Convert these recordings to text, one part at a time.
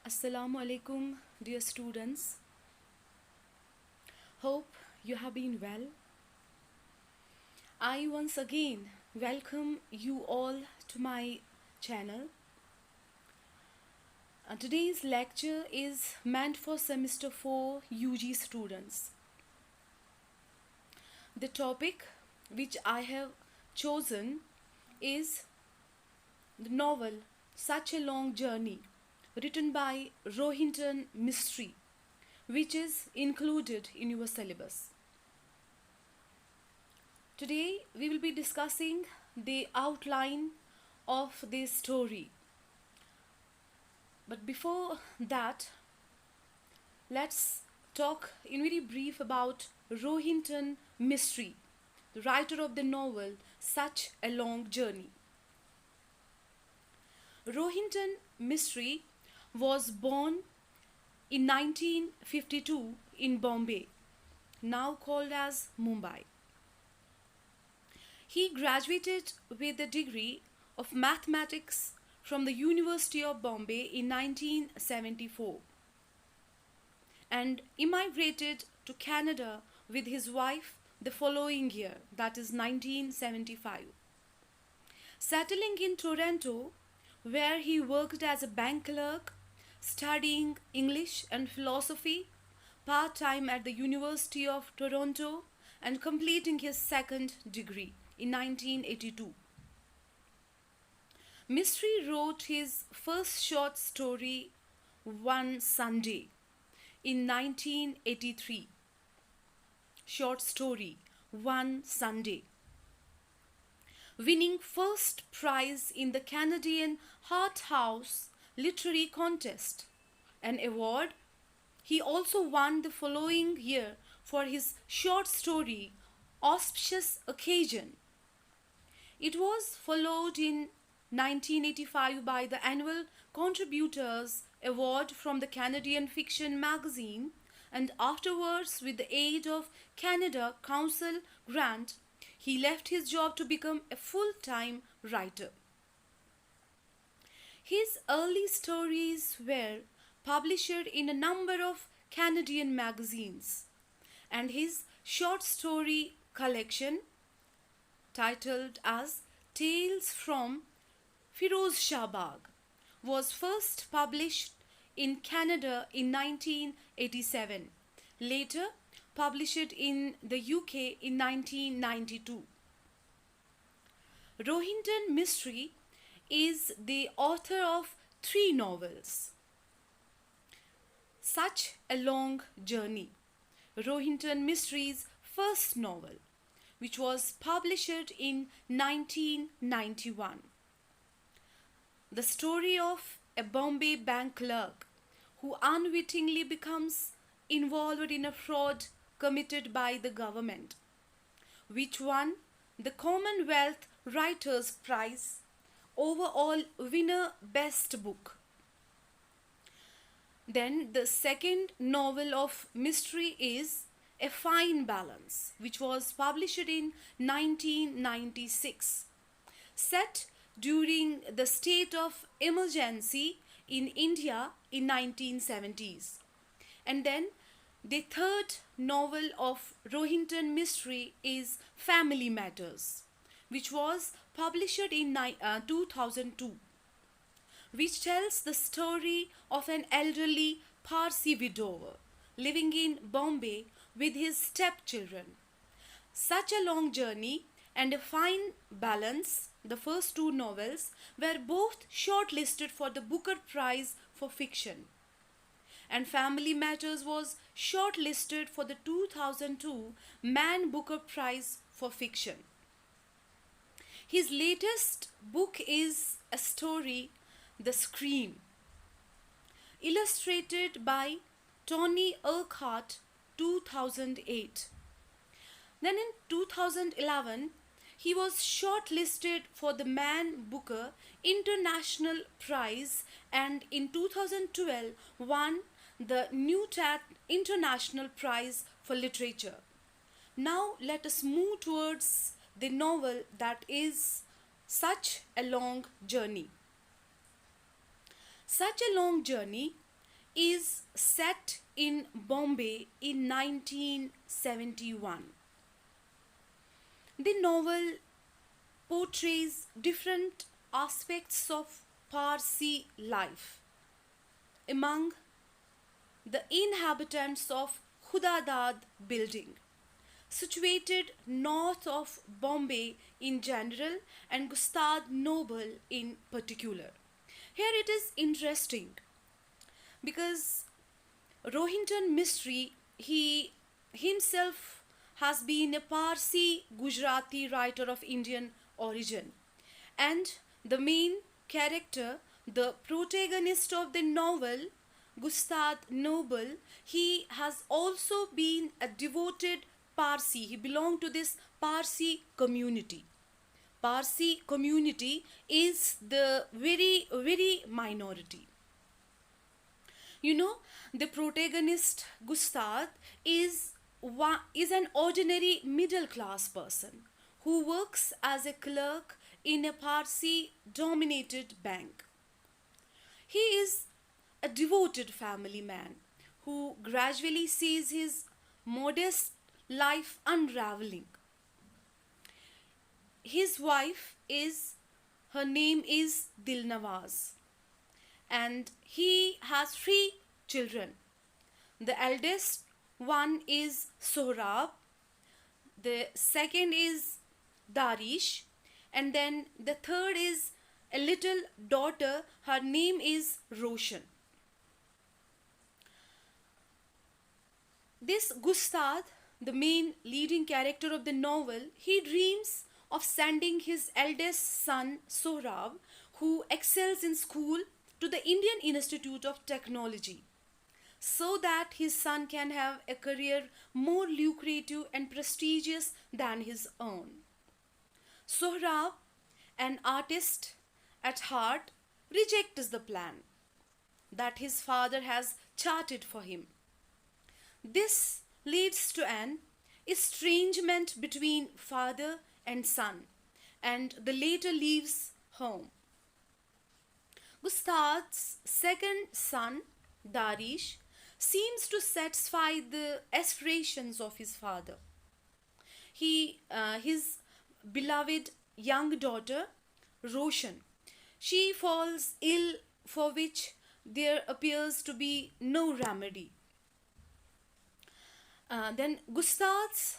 Assalamu alaikum, dear students. Hope you have been well. I once again welcome you all to my channel. Today's lecture is meant for semester 4 UG students. The topic which I have chosen is the novel Such a Long Journey, written by Rohinton Mystery, which is included in your syllabus. Today we will be discussing the outline of this story. But before that, let's talk in very brief about Rohinton Mystery, the writer of the novel Such a Long Journey. Rohinton Mystery was born in 1952 in Bombay, now called as Mumbai. He graduated with a degree of mathematics from the University of Bombay in 1974 and immigrated to Canada with his wife the following year, that is 1975. Settling in Toronto, where he worked as a bank clerk, studying English and philosophy part-time at the University of Toronto and completing his second degree in 1982. Mystery wrote his first short story, One Sunday, in 1983. Short story, One Sunday, winning first prize in the Canadian Hart House Literary Contest, an award he also won the following year for his short story Auspicious Occasion. It was followed in 1985 by the Annual Contributors Award from the Canadian Fiction Magazine, and afterwards, with the aid of Canada Council grant, he left his job to become a full-time writer. His early stories were published in a number of Canadian magazines, and his short story collection, titled as Tales from Firozshah Bagh, was first published in Canada in 1987, later published in the UK in 1992. Rohinton Mystery is the author of 3 novels. Such a Long Journey, Rohinton Mystery's first novel, which was published in 1991. The story of a Bombay bank clerk who unwittingly becomes involved in a fraud committed by the government, which won the Commonwealth Writers' Prize overall winner best book. Then the second novel of mystery is A Fine Balance, which was published in 1996, set during the state of emergency in India in 1970s. And then the third novel of Rohinton Mystery is Family Matters, which was published in 2002, which tells the story of an elderly Parsi widower living in Bombay with his stepchildren. Such a Long Journey and A Fine Balance, the first 2 novels, were both shortlisted for the Booker Prize for Fiction, and Family Matters was shortlisted for the 2002 Man Booker Prize for Fiction. His latest book is a story, The Scream, illustrated by Tony Urquhart, 2008. Then in 2011, he was shortlisted for the Man Booker International Prize, and in 2012 won the NewTat International Prize for Literature. Now let us move towards the novel that is Such a Long Journey. Such a Long Journey is set in Bombay in 1971. The novel portrays different aspects of Parsi life among the inhabitants of Khudadad building, situated north of Bombay in general and Gustad Noble in particular. Here it is interesting because Rohinton Mystery, he himself has been a Parsi Gujarati writer of Indian origin, and the main character, the protagonist of the novel, Gustad Noble, he has also been a devoted Parsi. He belonged to this Parsi community. Parsi community is the very minority. You know, the protagonist Gustad is an ordinary middle class person who works as a clerk in a Parsi dominated bank. He is a devoted family man who gradually sees his modest life unraveling. His wife is, her name is Dilnawaz, and he has three children. The eldest one is Sohrab, the second is Darish, and then the third is a little daughter, her name is Roshan. This Gustad, the main leading character of the novel, he dreams of sending his eldest son Sohrab, who excels in school, to the Indian Institute of Technology, so that his son can have a career more lucrative and prestigious than his own. Sohrab, an artist at heart, rejects the plan that his father has charted for him. This leads to an estrangement between father and son, and the latter leaves home. Gustad's second son, Darish, seems to satisfy the aspirations of his father. His beloved young daughter, Roshan, she falls ill, for which there appears to be no remedy. Then Gustaz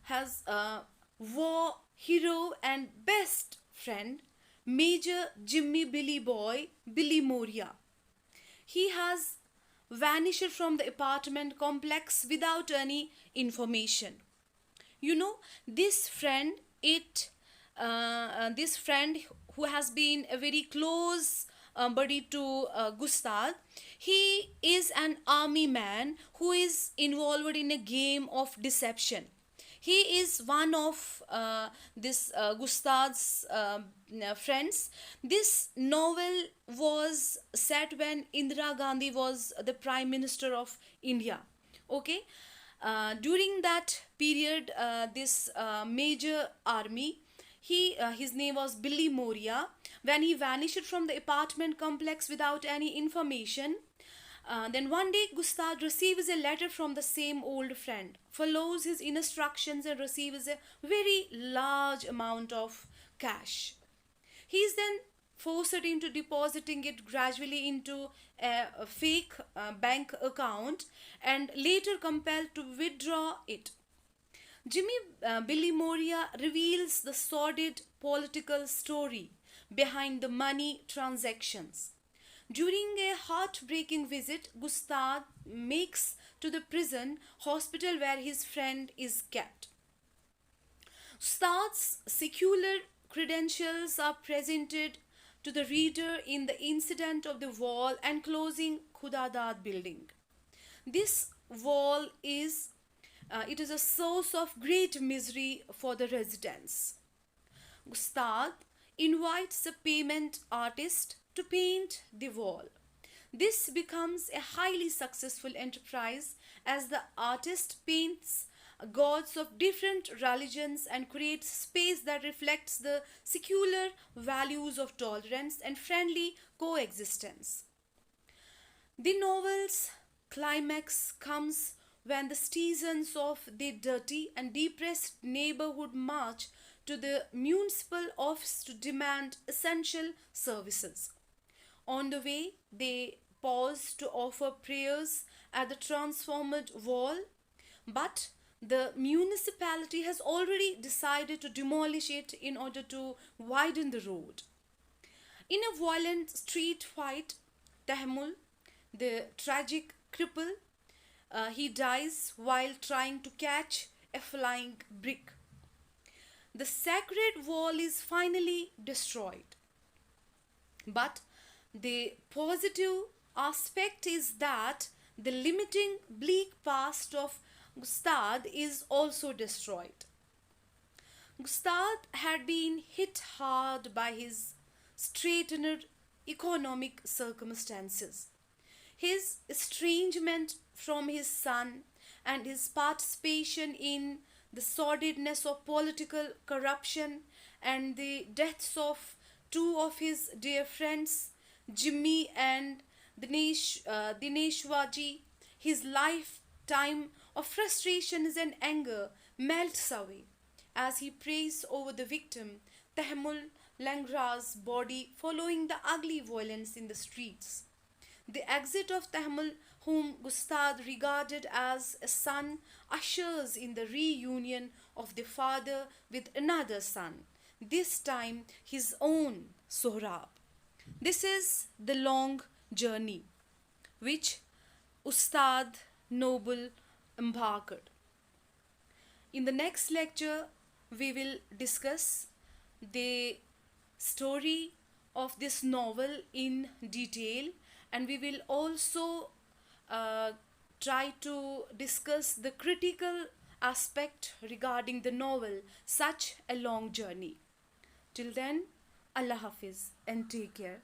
has a war hero and best friend, Major Jimmy Billy Boy, Billy Moria. He has vanished from the apartment complex without any information. You know, this friend, this friend who has been a very close buddy to Gustad, he is an army man who is involved in a game of deception. He is one of this Gustad's friends. This novel was set when Indira Gandhi was the Prime Minister of India. Okay, during that period, this major army, his name was Billy Moria. When he vanished from the apartment complex without any information, then one day Gustad receives a letter from the same old friend, follows his instructions and receives a very large amount of cash. He is then forced into depositing it gradually into a fake bank account and later compelled to withdraw it. Jimmy Billy Moria reveals the sordid political story behind the money transactions. During a heartbreaking visit, Gustad makes to the prison hospital where his friend is kept. Gustad's secular credentials are presented to the reader in the incident of the wall enclosing Khudadad building. This wall is it is a source of great misery for the residents. Gustad invites a payment artist to paint the wall. This becomes a highly successful enterprise as the artist paints gods of different religions and creates space that reflects the secular values of tolerance and friendly coexistence. The novel's climax comes when the citizens of the dirty and depressed neighborhood march to the municipal office to demand essential services. On the way, they pause to offer prayers at the transformed wall, but the municipality has already decided to demolish it in order to widen the road. In a violent street fight, Tahmul, the tragic cripple, he dies while trying to catch a flying brick. The sacred wall is finally destroyed. But the positive aspect is that the limiting bleak past of Gustad is also destroyed. Gustad had been hit hard by his straitened economic circumstances. His estrangement from his son and his participation in the sordidness of political corruption and the deaths of two of his dear friends, Jimmy and Dineshwaji, his lifetime of frustrations and anger melts away as he prays over the victim, Tehmul Langra's body following the ugly violence in the streets. The exit of Tehmul, whom Gustad regarded as a son, ushers in the reunion of the father with another son, this time his own Sohrab. This is the long journey which Ustad Noble embarked. In the next lecture, we will discuss the story of this novel in detail, and we will also try to discuss the critical aspect regarding the novel Such a Long Journey. Till then, Allah Hafiz and take care.